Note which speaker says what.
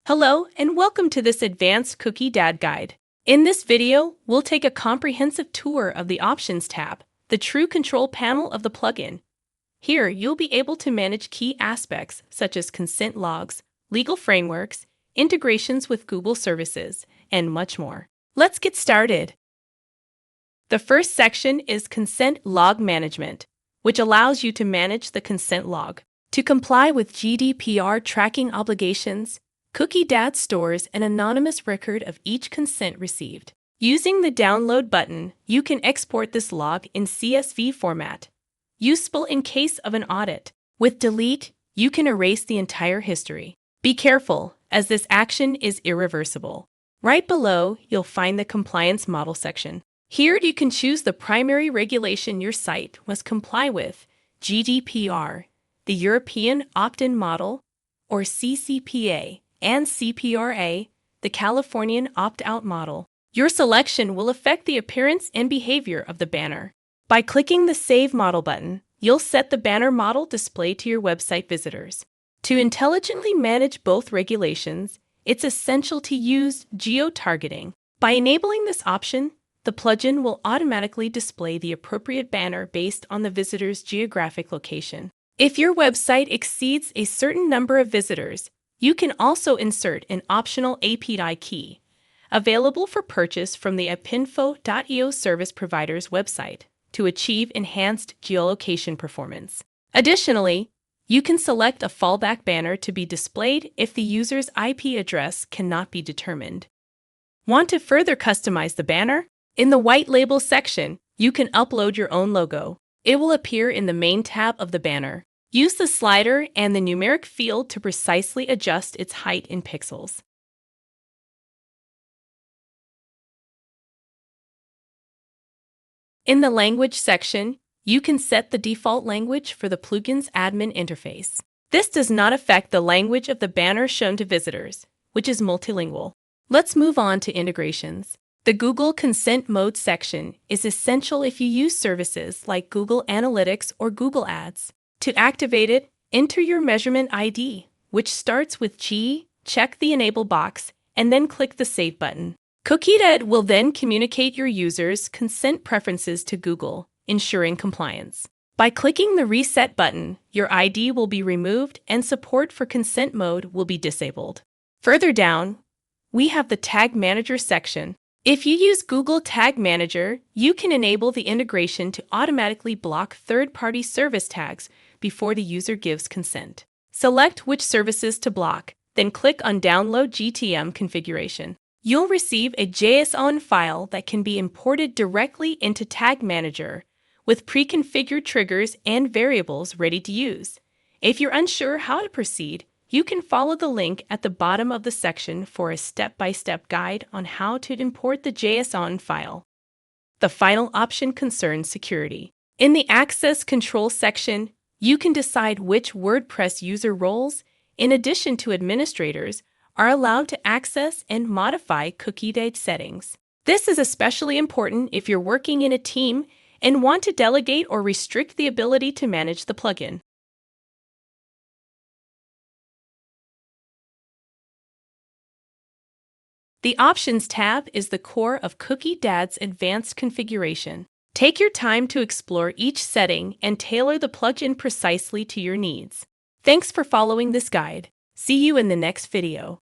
Speaker 1: Hello and welcome to this advanced Cookiedad guide. In this video, we'll take a comprehensive tour of the Options tab, the true control panel of the plugin. Here, you'll be able to manage key aspects such as consent logs, legal frameworks, integrations with Google services, and much more. Let's get started. The first section is Consent Log Management, which allows you to manage the consent log. To comply with GDPR tracking obligations, Cookiedad stores an anonymous record of each consent received. Using the Download button, you can export this log in CSV format, useful in case of an audit. With Delete, you can erase the entire history. Be careful, as this action is irreversible. Right below, you'll find the Compliance Model section. Here you can choose the primary regulation your site must comply with: GDPR, the European Opt-in Model, or CCPA, and CPRA, the Californian Opt-out Model. Your selection will affect the appearance and behavior of the banner. By clicking the Save Model button, you'll set the banner model display to your website visitors. To intelligently manage both regulations, it's essential to use Geo-Targeting. By enabling this option, the plugin will automatically display the appropriate banner based on the visitor's geographic location. If your website exceeds a certain number of visitors, you can also insert an optional API key, available for purchase from the appinfo.io service provider's website, to achieve enhanced geolocation performance. Additionally, you can select a fallback banner to be displayed if the user's IP address cannot be determined. Want to further customize the banner? In the White Label section, you can upload your own logo. It will appear in the main tab of the banner. Use the slider and the numeric field to precisely adjust its height in pixels. In the Language section, you can set the default language for the plugin's admin interface. This does not affect the language of the banner shown to visitors, which is multilingual. Let's move on to integrations. The Google Consent Mode section is essential if you use services like Google Analytics or Google Ads. To activate it, enter your measurement ID, which starts with G, check the Enable box, and then click the Save button. Cookiedad will then communicate your users' consent preferences to Google, ensuring compliance. By clicking the Reset button, your ID will be removed and support for consent mode will be disabled. Further down, we have the Tag Manager section. If you use Google Tag Manager, you can enable the integration to automatically block third-party service tags before the user gives consent. Select which services to block, then click on Download GTM configuration. You'll receive a JSON file that can be imported directly into Tag Manager with pre-configured triggers and variables ready to use. If you're unsure how to proceed, you can follow the link at the bottom of the section for a step-by-step guide on how to import the JSON file. The final option concerns security. In the Access Control section, you can decide which WordPress user roles, in addition to administrators, are allowed to access and modify Cookiedad settings. This is especially important if you're working in a team and want to delegate or restrict the ability to manage the plugin. The Options tab is the core of Cookiedad's advanced configuration. Take your time to explore each setting and tailor the plugin precisely to your needs. Thanks for following this guide. See you in the next video.